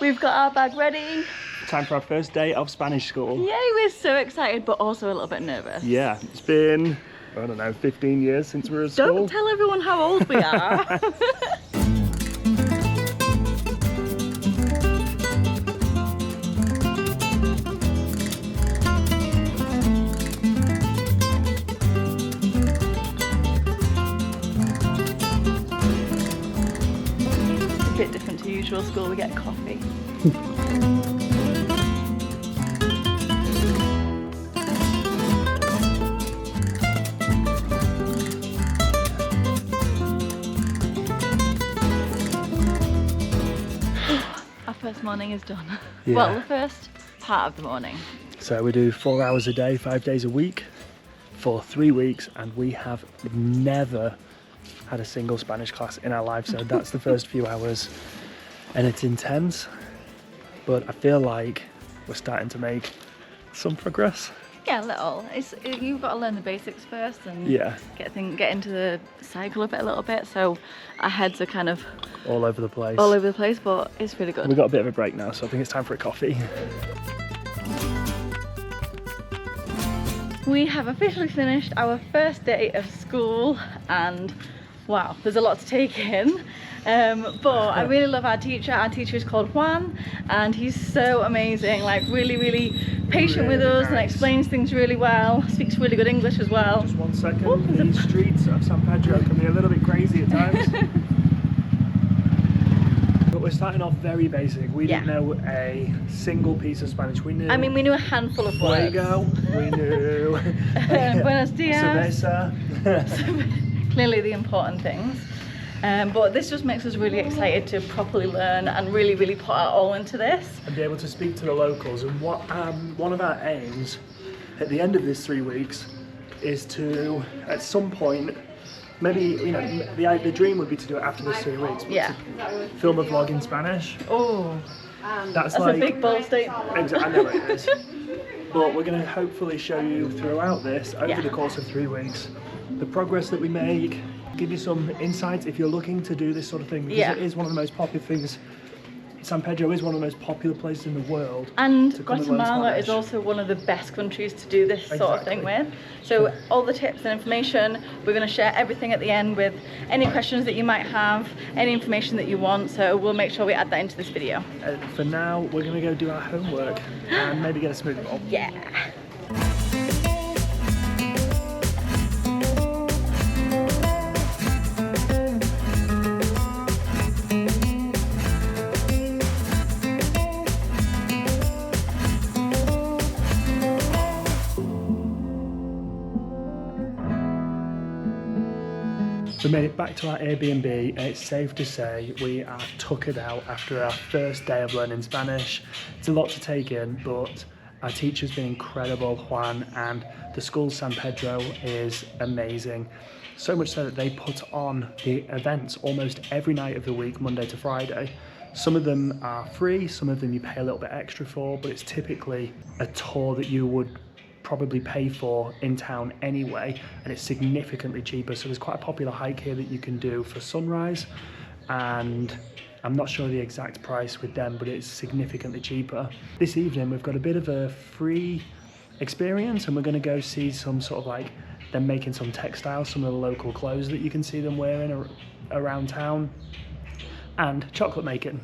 We've got our bag ready. Time for our first day of Spanish school. Yay, we're so excited, but also a little bit nervous. Yeah, it's been, I don't know, 15 years since we were at school. Don't tell everyone how old we are. A bit different to usual school, we get coffee. Our first morning is done. Yeah. Well, the first part of the morning. So we do 4 hours a day, 5 days a week for 3 weeks, and we have never had a single Spanish class in our life. So that's the first few hours, and it's intense, but I feel like we're starting to make some progress. Yeah, a little. You've got to learn the basics first and Yeah, get into the cycle of it a little bit. So our heads are kind of all over the place. all over the place, but it's really good. We've got a bit of a break now, so I think it's time for a coffee. We have officially finished our first day of school, and wow, there's a lot to take in. But I really love our teacher. Our teacher is called Juan, and he's so amazing, like really patient with us and explains things really well, speaks really good English as well. Just 1 second, the streets of San Pedro can be a little bit crazy at times. But we're starting off very basic. We didn't know a single piece of Spanish. We knew. I mean, we knew a handful of words. Fuego, we knew. Buenos dias. Cerveza. Clearly the important things. But this just makes us really excited to properly learn and really put our all into this. And be able to speak to the locals. And what one of our aims at the end of this 3 weeks is to, at some point, maybe, you know, the dream would be to do it after this 3 weeks. Yeah. To film a vlog in Spanish. Oh, That's that's like, a big bold statement. Exactly, I know it is. But we're going to hopefully show you throughout this, over the course of 3 weeks, the progress that we make, give you some insights if you're looking to do this sort of thing, because it is one of the most popular things. San Pedro is one of the most popular places in the world. And to come and learn Guatemala is Spanish. also one of the best countries to do this sort of thing with. So all the tips and information, we're going to share everything at the end with any questions that you might have, any information that you want, so we'll make sure we add that into this video. For now, we're going to go do our homework and maybe get a smoothie bowl. Yeah. We made it back to our Airbnb, and it's safe to say we are tuckered out after our first day of learning Spanish. It's a lot to take in, but our teacher's been incredible, Juan, and the school San Pedro is amazing. So much so that they put on the events almost every night of the week, Monday to Friday. Some of them are free, some of them you pay a little bit extra for, but it's typically a tour that you would probably pay for in town anyway, and it's significantly cheaper. So there's quite a popular hike here that you can do for sunrise, and I'm not sure the exact price with them, but it's significantly cheaper. This evening we've got a bit of a free experience, and we're going to go see some sort of like them making some textiles, some of the local clothes that you can see them wearing around town, and chocolate making.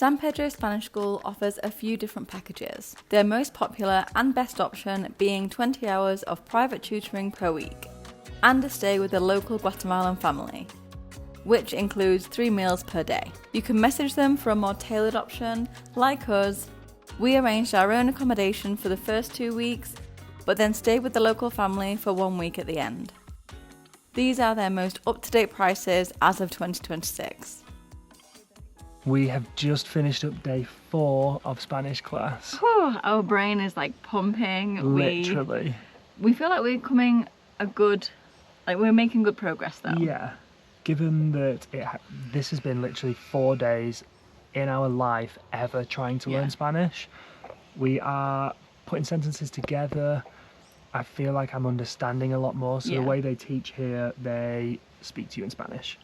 San Pedro Spanish School offers a few different packages, their most popular and best option being 20 hours of private tutoring per week, and a stay with a local Guatemalan family, which includes 3 meals per day. You can message them for a more tailored option. Like us, we arranged our own accommodation for the first 2 weeks, but then stayed with the local family for 1 week at the end. These are their most up-to-date prices as of 2026. We have just finished up day 4 of Spanish class. Whew, our brain is like pumping. Literally. We feel like we're we're making good progress though. Yeah. Given that this has been literally 4 days in our life ever trying to learn Spanish, we are putting sentences together. I feel like I'm understanding a lot more. So the way they teach here, they speak to you in Spanish.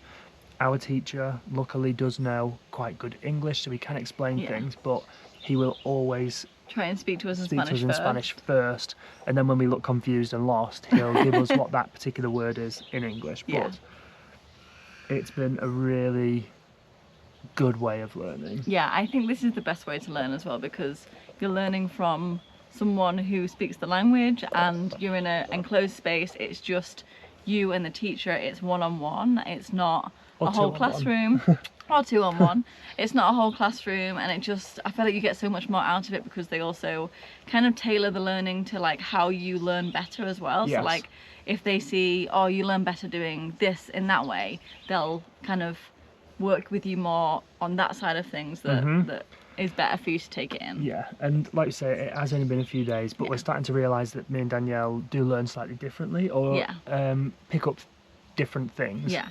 Our teacher luckily does know quite good English, so he can explain things, but he will always try and speak to us in Spanish first, and then when we look confused and lost, he'll give us what that particular word is in English. But it's been a really good way of learning. Yeah, I think this is the best way to learn as well, because you're learning from someone who speaks the language and you're in an enclosed space. It's just you and the teacher. It's one-on-one. It's not a whole classroom. Or 2-on-1. It's not a whole classroom, and I feel like you get so much more out of it because they also kind of tailor the learning to like how you learn better as well. So like if they see, oh, you learn better doing this in that way, they'll kind of work with you more on that side of things that is better for you to take it in. Yeah, and like you say, it has only been a few days, but we're starting to realise that me and Danielle do learn slightly differently, or pick up different things. Yeah.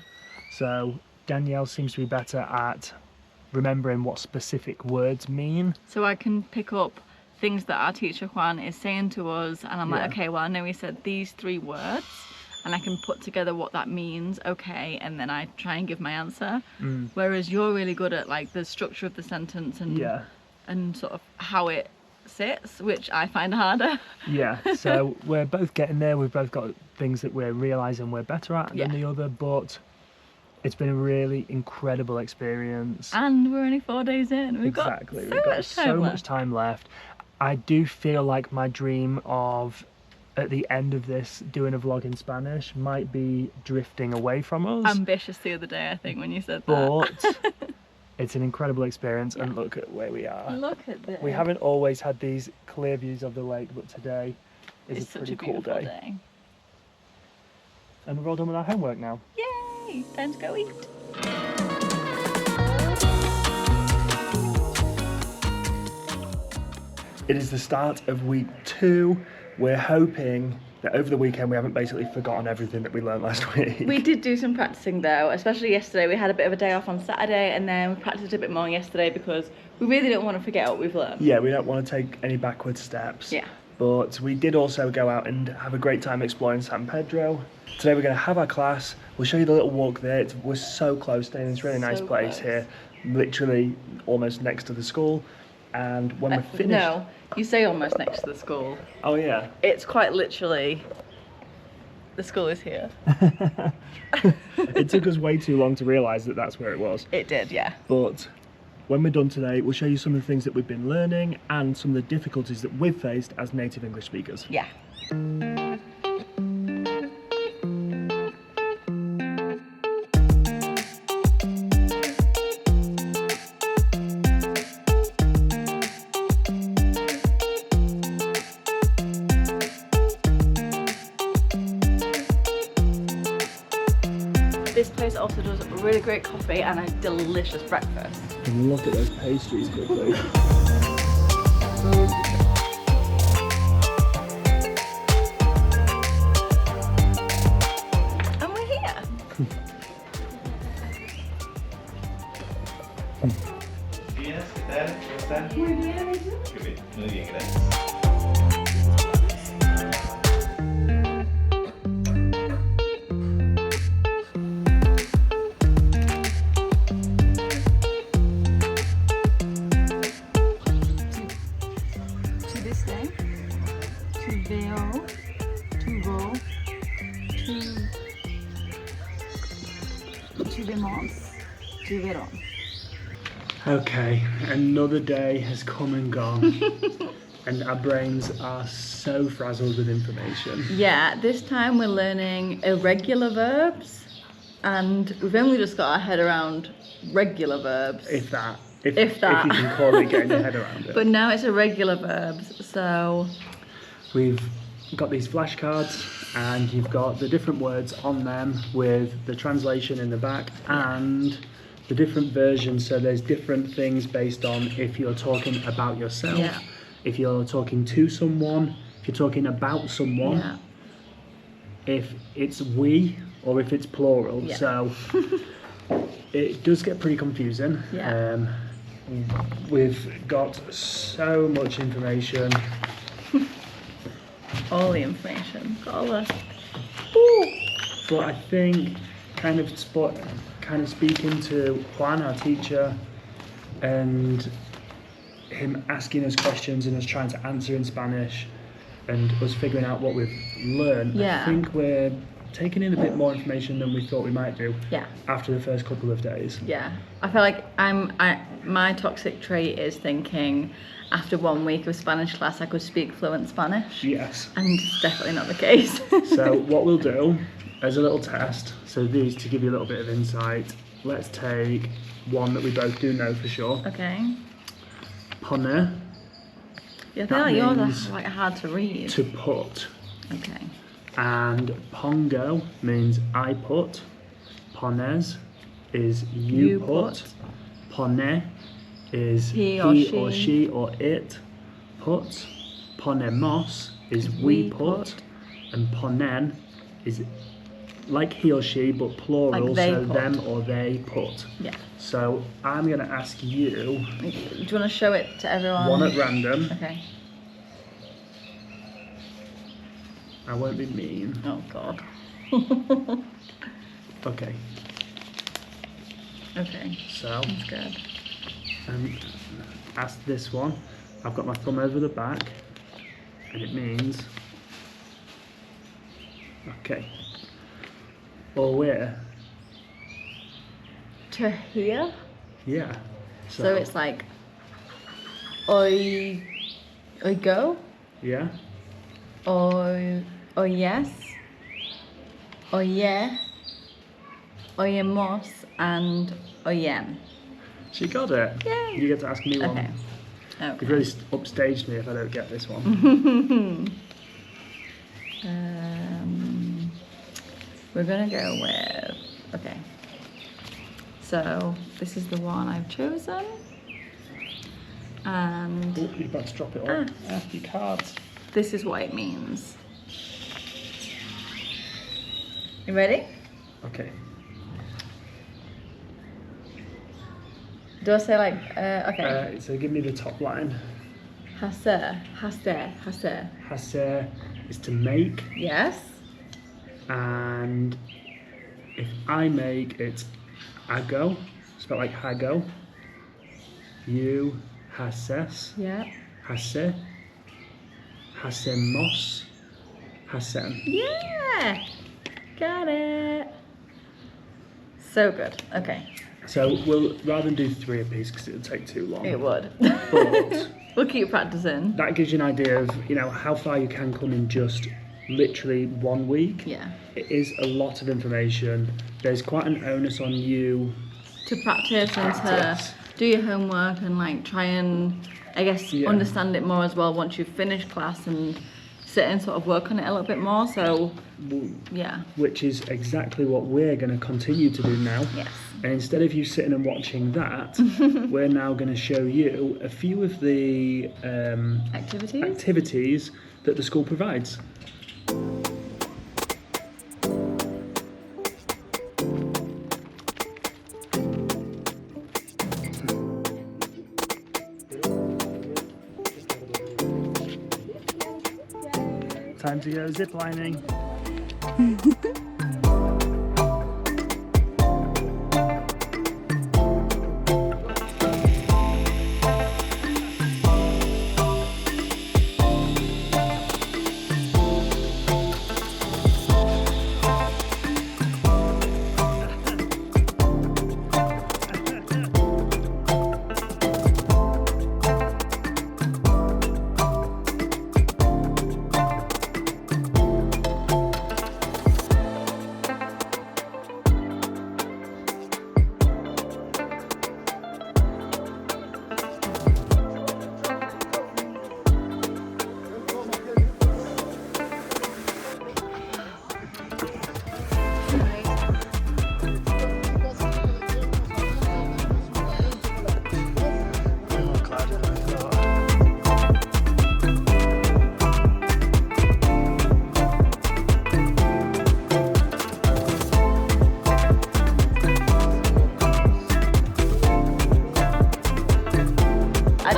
So Danielle seems to be better at remembering what specific words mean. So I can pick up things that our teacher Juan is saying to us, and I'm like, okay, well, I know he said these 3 words, and I can put together what that means, okay, and then I try and give my answer. Whereas you're really good at like the structure of the sentence and sort of how it sits, which I find harder. Yeah, so we're both getting there. We've both got things that we're realising we're better at than the other, but it's been a really incredible experience. And we're only 4 days in. We've got so much time left. I do feel like my dream of, at the end of this, doing a vlog in Spanish might be drifting away from us. Ambitious the other day, I think, when you said that. But it's an incredible experience, and look at where we are. Look at this. We haven't always had these clear views of the lake, but today is a pretty cool day. And we're all done with our homework now. Yay! Time to go eat. It is the start of week 2. We're hoping that over the weekend we haven't basically forgotten everything that we learned last week. We did do some practicing though, especially yesterday. We had a bit of a day off on Saturday, and then we practiced a bit more yesterday because we really don't want to forget what we've learned. Yeah, we don't want to take any backward steps. Yeah. But we did also go out and have a great time exploring San Pedro. Today we're going to have our class. We'll show you the little walk there. We're so close, staying in this really nice place here, literally almost next to the school. And when we're finished... No, you say almost next to the school. Oh yeah. It's quite literally, the school is here. It took us way too long to realise that that's where it was. It did, yeah. But when we're done today, we'll show you some of the things that we've been learning and some of the difficulties that we've faced as native English speakers. Yeah. This place also does really great coffee and a delicious breakfast. And look at those pastries quickly. And we're here. Días, ¿qué tal? ¿Cómo están? Muy bien, ¿y tú? Muy bien, gracias. To this day, to veo, tuvo, tuvimos, tuvieron. Okay, another day has come and gone, and our brains are so frazzled with information. Yeah, this time we're learning irregular verbs, and we've only just got our head around regular verbs. If that. If that. If you can call it getting your head around it. But now it's irregular verbs, so... We've got these flashcards, and you've got the different words on them with the translation in the back and the different versions. So there's different things based on if you're talking about yourself, Yeah. if you're talking to someone, if you're talking about someone, Yeah. if it's we or if it's plural. Yeah. So it does get pretty confusing. Yeah. We've got so much information. All the information. Got all the... But I think kind of speaking to Juan, our teacher, and him asking us questions and us trying to answer in Spanish and us figuring out what we've learned, Yeah. I think we're taking in a bit more information than we thought we might do Yeah. after the first couple of days. Yeah. I feel like my toxic trait is thinking after 1 week of Spanish class I could speak fluent Spanish. Yes. And it's definitely not the case. So what we'll do as a little test, so these to give you a little bit of insight, let's take one that we both do know for sure. Okay. Poner, Yeah, I feel That like yours means are like hard to read. to put. Okay. And pongo means I put. Pones is you put. Pone is He or she. or it puts. Ponemos is We we put. put. And ponen is like he or she but plural, Like they so put. them or they put. Yeah. So I'm going to ask you Do you want to show it to everyone? one at random. Okay. I won't be mean. Oh God. Okay, Okay. so That's good. ask this one. I've got my thumb over the back, and it means okay. Or where? To hear. Yeah. So it's like, I go, yeah. or yes, or yeah, oyemos, and oyem. She got it. Yay. You get to ask me one. Okay. You've Okay. really upstaged me if I don't get this one. We're gonna go with, okay. So this is the one I've chosen. And Oh, you're about to drop it all. Your cards. this is what it means. You ready? Okay. Do I say like, okay. So give me the top line. Hacer. Hacer is to make, Yes. and if I make, it's hago, spelled like hago. You haces, Yeah. hace, hacemos, hacen. Yeah. Got it. So good. Okay. So we'll rather than do 3 apiece because it'll take too long. It would. But We'll keep practicing. that gives you an idea of how far you can come in just literally 1 week. Yeah. It is a lot of information. There's quite an onus on you. To practice and to Practice. do your homework and like try and, I guess, Yeah. understand it more as well once you've finished class and sit and sort of work on it a little bit more. So, yeah. Which is exactly what we're going to continue to do now. Yes. And instead of you sitting and watching that, we're now going to show you a few of the activities that the school provides. Time to go ziplining.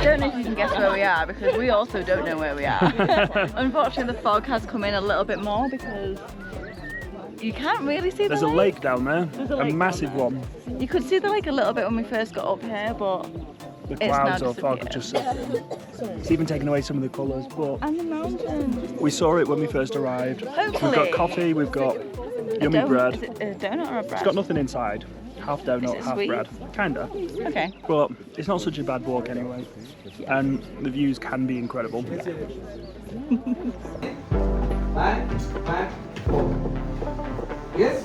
I don't know if you can guess where we are because we also don't know where we are. Unfortunately, the fog has come in a little bit more because you can't really see the There's lake. a lake down there, There's a lake massive down there. one. You could see the lake a little bit when we first got up here, but The it's now clouds or fog disappeared. just it's even taken away some of the colours, but And the mountains. we saw it when we first arrived. Hopefully. We've got coffee, we've got yummy Is bread. it a donut or a bread? It's got nothing inside. Half Is donut, it half sweet? bread. Kinda. Okay. But it's not such a bad walk anyway. And the views can be incredible. Back, 4. Yes?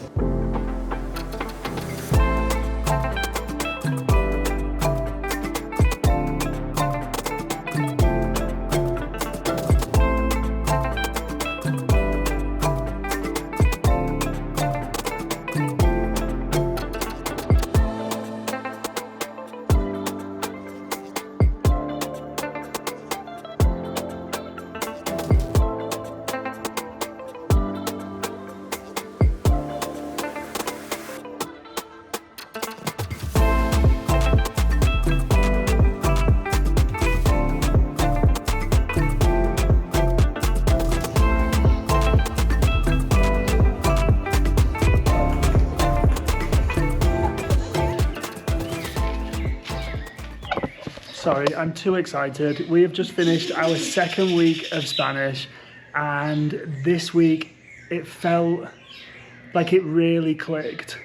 Sorry, I'm too excited. We have just finished our second week of Spanish, and this week it felt like it really clicked.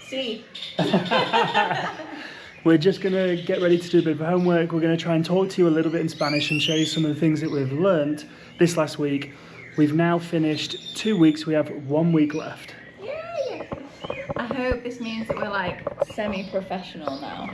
See. We're just going to get ready to do a bit of homework. We're going to try and talk to you a little bit in Spanish and show you some of the things that we've learnt this last week. We've now finished 2 weeks. We have 1 week left. I hope this means that we're like semi-professional now.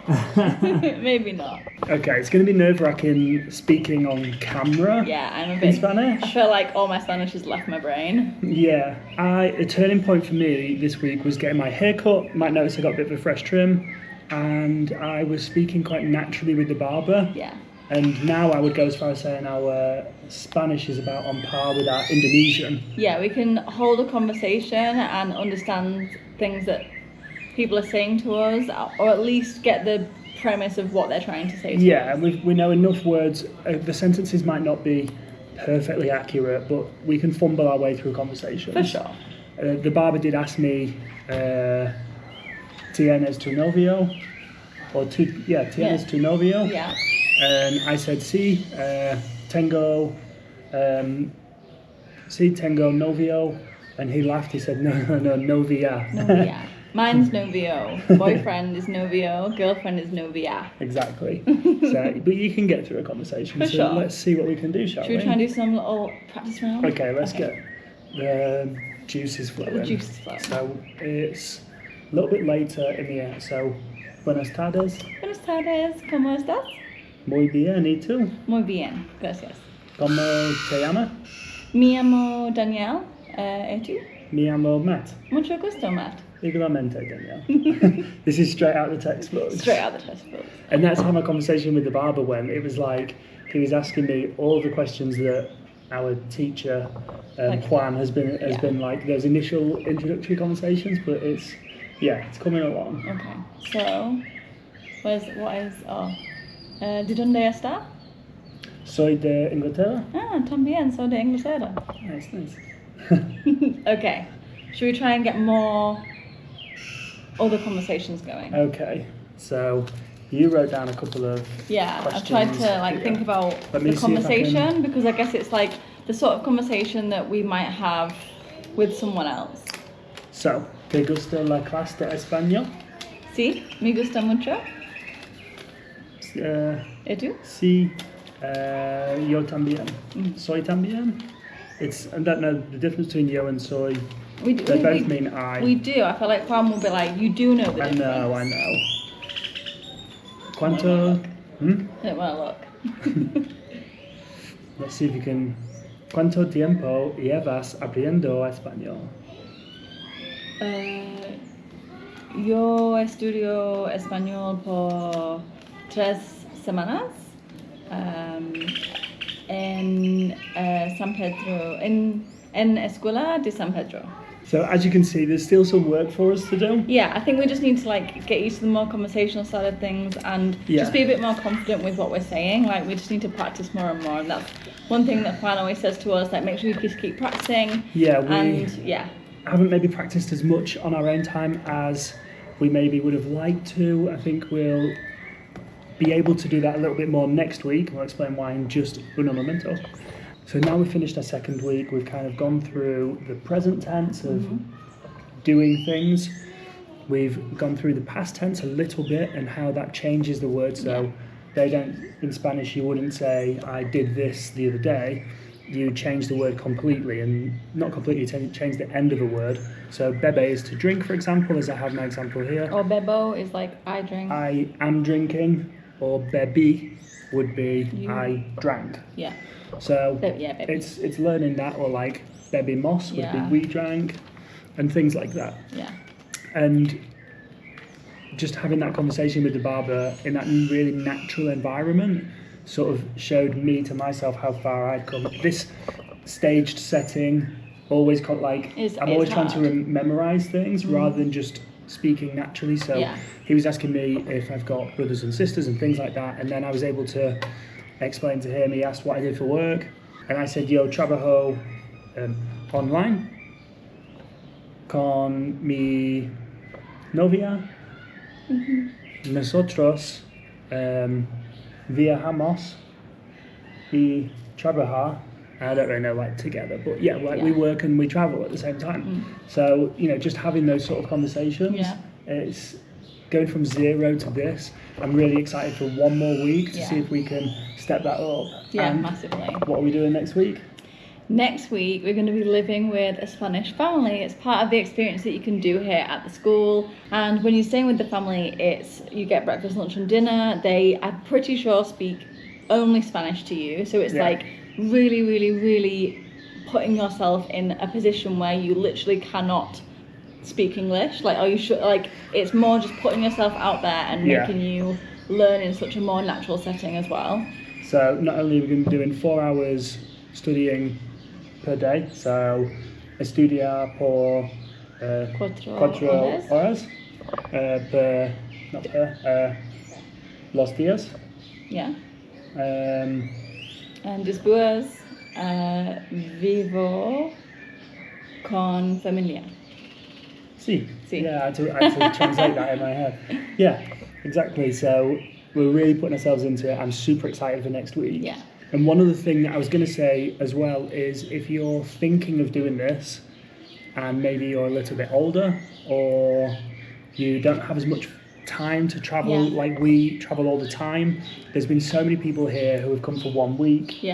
Maybe not. Okay, it's going to be nerve-wracking speaking on camera. Yeah, I'm a In bit. Spanish? I feel like all my Spanish has left my brain. Yeah, a turning point for me this week was getting my hair cut. You might notice I got a bit of a fresh trim, and I was speaking quite naturally with the barber. Yeah. And now I would go as far as saying our Spanish is about on par with our Indonesian. Yeah, we can hold a conversation and understand things that people are saying to us, or at least get the premise of what they're trying to say to Yeah, us. and we know enough words. The sentences might not be perfectly accurate, but we can fumble our way through conversations. For sure. The barber did ask me, ¿Tienes tu novio? Or ¿Tienes tu novio? Yeah. And I said, sí, tengo novio. And he laughed, he said, no, novia. Novia. Mine's novio. Boyfriend is novio. Girlfriend is novia. Exactly. So, but you can get through a conversation. For so sure. let's see what we can do, shall we? Should we try and do some little practice round? Okay, let's get the juices flowing. The juices flowing. So it's a little bit later in the year. So, buenas tardes. Buenas tardes. ¿Cómo estás? Muy bien, ¿y tú? Muy bien. Gracias. ¿Cómo te llamas? Me llamo Danielle. ¿Y tú? Me llamo Matt. Mucho gusto, Matt. Igualmente, Danielle. This is straight out of the textbook. Straight out of the textbook. And that's how my conversation with the barber went. It was like he was asking me all the questions that our teacher Juan has been like those initial introductory conversations, but it's coming along. Okay. So, ¿de dónde está? Soy de Inglaterra. Ah, también soy de Inglaterra. Nice. Okay. Should we try and get more other conversations going? Okay, so you wrote down a couple of Yeah, I've questions. tried to like think about Let me the see if I conversation because I guess it's like the sort of conversation that we might have with someone else. So, ¿te gusta la clase de español? Sí, me gusta mucho. ¿Y tú? Sí, yo también. Soy también. I don't know the difference between yo and soy. We do. They both mean I. We do. I feel like Juan will be like, you do know the I difference. know. ¿Cuánto? I don't want to look. Let's see if you can. ¿Cuánto tiempo llevas aprendiendo español? Yo estudio español por 3 semanas en San Pedro, en escuela de San Pedro. So as you can see, there's still some work for us to do. Yeah, I think we just need to like get used to the more conversational side of things and just be a bit more confident with what we're saying. Like we just need to practice more and more, and that's one thing that Juan always says to us, like make sure you just keep practicing. Yeah, haven't maybe practiced as much on our own time as we maybe would have liked to. I think we'll be able to do that a little bit more next week. I'll explain why in just un momento. So now we've finished our second week, we've kind of gone through the present tense of doing things. We've gone through the past tense a little bit and how that changes the word. So they don't, in Spanish, you wouldn't say, I did this the other day. You change the word completely, and not completely, change the end of a word. So bebe is to drink, for example, as I have my example here. Or bebo is like I drink. I am drinking, or bebi would be I drank. Yeah. So baby. it's learning that, or like bebimos would be we drank, and things like that. Yeah. And just having that conversation with the barber in that really natural environment sort of showed me to myself how far I'd come. This staged setting always I'm always trying to memorize things rather than just speaking naturally. So he was asking me if I've got brothers and sisters and things like that, and then I was able to explain to him. He asked what I did for work, and I said, yo trabajo online con mi novia. Nosotros viajamos y trabajar. I don't really know like together, but we work and we travel at the same time. So just having those sort of conversations, it's going from zero to this. I'm really excited for one more week to see if we can step that up. Yeah, massively. What are we doing next week? Next week, we're going to be living with a Spanish family. It's part of the experience that you can do here at the school. And when you're staying with the family, you get breakfast, lunch and dinner. They, I'm pretty sure, speak only Spanish to you. So it's like really, really, really putting yourself in a position where you literally cannot speak English. Like, are you sure? Like, it's more just putting yourself out there and making you learn in such a more natural setting as well. So not only are we going to be doing 4 hours studying per day, so estudia por cuatro horas los días. Yeah. And después vivo con familia. Sí. Yeah, I had to translate that in my head. Yeah, exactly. So we're really putting ourselves into it. I'm super excited for next week. Yeah. And one other thing that I was going to say as well is if you're thinking of doing this and maybe you're a little bit older or you don't have as much time to travel like we travel all the time, there's been so many people here who have come for 1 week,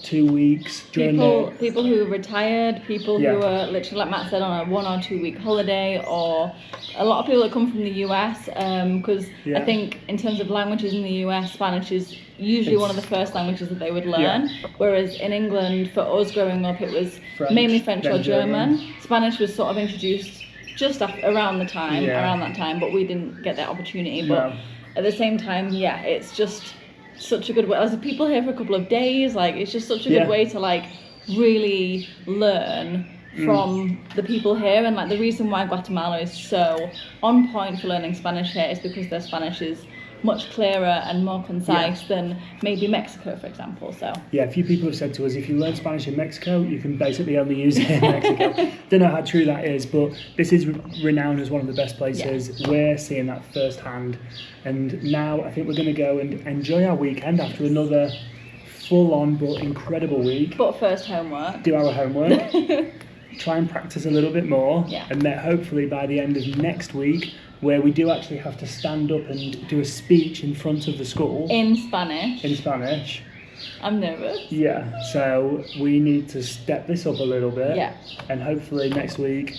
2 weeks. People who are retired, people who are literally, like Matt said, on a 1 or 2 week holiday, or a lot of people that come from the US, because I think in terms of languages in the US, Spanish is usually one of the first languages that they would learn, whereas in England, for us growing up, it was mainly French or German. Spanish was sort of introduced just around that time, but we didn't get that opportunity. But at the same time, it's just such a good way. As people here for a couple of days, like it's just such a good way to like really learn from the people here. And like the reason why Guatemala is so on point for learning Spanish here is because their Spanish is much clearer and more concise than maybe Mexico, for example. So a few people have said to us, if you learn Spanish in Mexico, you can basically only use it in Mexico. Don't know how true that is, but this is renowned as one of the best places. We're seeing that firsthand, and now I think we're going to go and enjoy our weekend after another full-on but incredible week. But first homework. Do our homework. Try and practice a little bit more, and then hopefully by the end of next week, where we do actually have to stand up and do a speech in front of the school. In Spanish. I'm nervous. Yeah, so we need to step this up a little bit. Yeah. And hopefully next week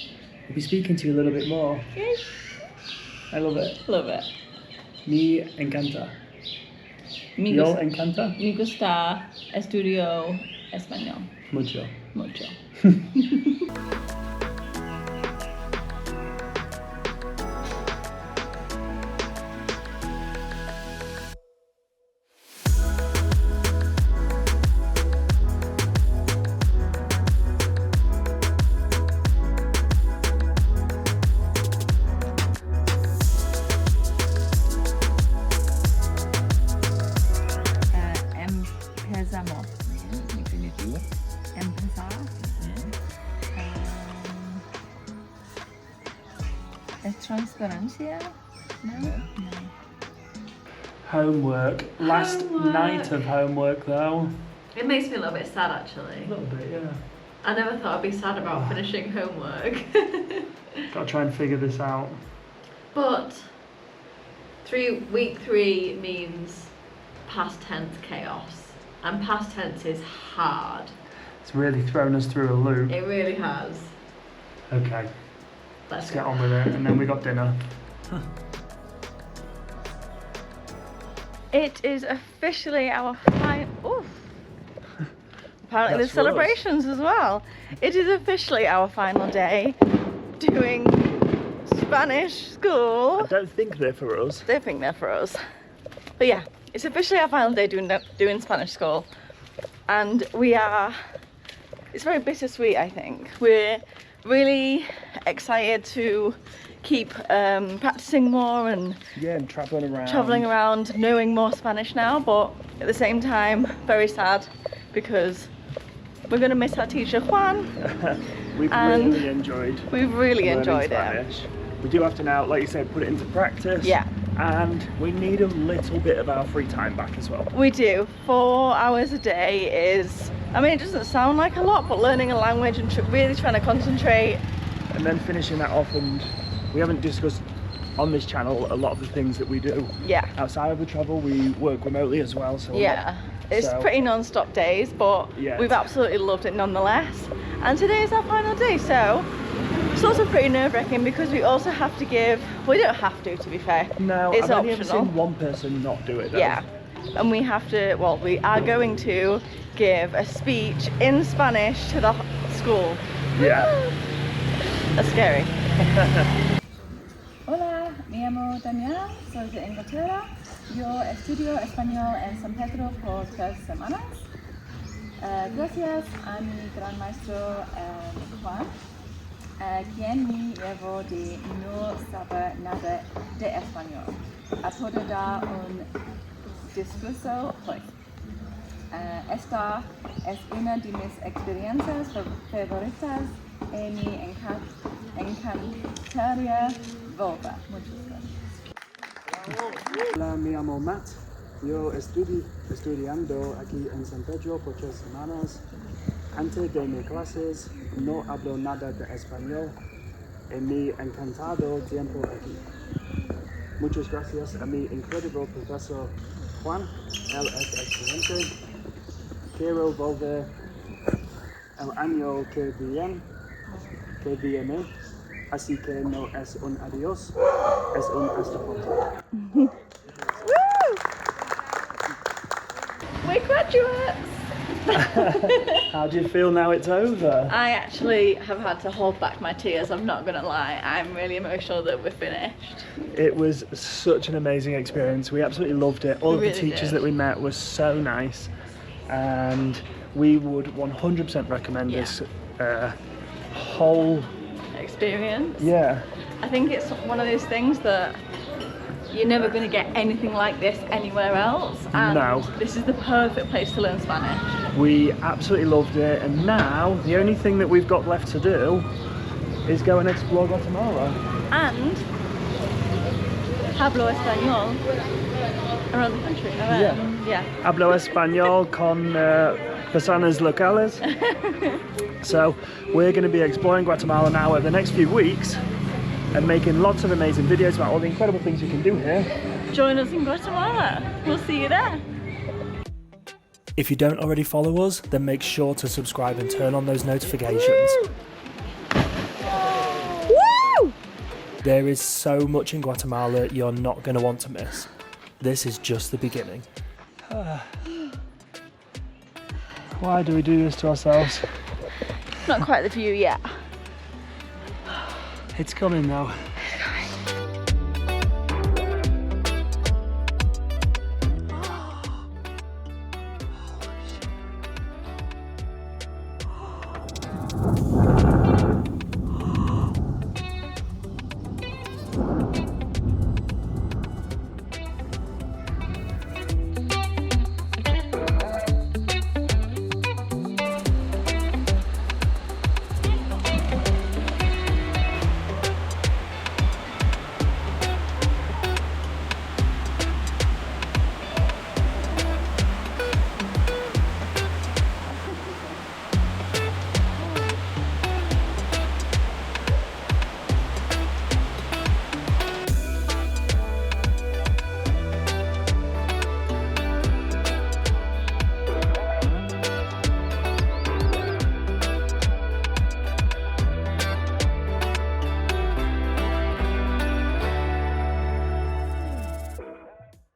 we'll be speaking to you a little bit more. Yes. I love it. Love it. Me encanta. Yo encanta. Me gusta. Estudio español. Mucho. pronuncia? No? Homework. Last Homework. night of homework though. It makes me a little bit sad actually. A little bit, yeah. I never thought I'd be sad about finishing homework. Gotta try and figure this out. But week 3 means past tense chaos. And past tense is hard. It's really thrown us through a loop. It really has. Okay, Let's get on with it. And then we got dinner. It is officially our final. Apparently there's That's for us. celebrations as well. It is officially our final day doing Spanish school. I don't think they're for us. They think they're for us. But yeah, it's officially our final day doing Spanish school. And it's very bittersweet, I think. We're really excited to keep practicing more and Yeah, and travelling around, knowing more Spanish now, but at the same time, very sad because we're going to miss our teacher Juan. We've and really enjoyed We've really learning enjoyed it. Spanish. We do have to now, like you said, put it into practice. Yeah. And we need a little bit of our free time back as well. We do. 4 hours a day is, I mean, it doesn't sound like a lot, but learning a language and really trying to concentrate. And then finishing that off, and we haven't discussed on this channel a lot of the things that we do. Yeah. Outside of the travel, we work remotely as well. So Yeah. It's pretty non-stop days, but Yeah. we've absolutely loved it nonetheless. And today is our final day, so it's also pretty nerve-wracking because we also have to give, we don't have to be fair. No, it's I've only ever optional. seen one person not do it though. Yeah, and we have to, well, we are going to give a speech in Spanish to the school. Yeah. That's scary. Hola, me llamo Daniela, soy de Inglaterra. Yo estudio español en San Pedro por 3 semanas. Gracias a mi gran maestro Juan, quien me llevó de no saber nada de español a poder dar un discurso hoy. Esta es una de mis experiencias favoritas y me encantaría volver. Muchas gracias. Hola, me llamo Matt. Yo estudiando aquí en San Pedro por 3 semanas. Antes de mis clases no hablo nada de español y me ha encantado tiempo aquí. Muchas gracias a mi increíble profesor Juan, él es excelente. Quiero volver el año que viene, así que no es un adiós, es un hasta pronto. We're graduates! How do you feel now it's over? I actually have had to hold back my tears, I'm not gonna lie. I'm really emotional that we're finished. It was such an amazing experience. We absolutely loved it. All of the really teachers did. that we met were so nice, and we would 100% recommend this whole Experience. yeah. I think it's one of those things that you're never going to get anything like this anywhere else, and No. this is the perfect place to learn Spanish. We absolutely loved it, and now the only thing that we've got left to do is go and explore Guatemala. And hablo español around the country. Yeah. Hablo español con personas locales. So we're going to be exploring Guatemala now over the next few weeks and making lots of amazing videos about all the incredible things you can do here. Join us in Guatemala. We'll see you there. If you don't already follow us, then make sure to subscribe and turn on those notifications. Woo! There is so much in Guatemala you're not going to want to miss. This is just the beginning. Why do we do this to ourselves? Not quite the view yet. It's coming now.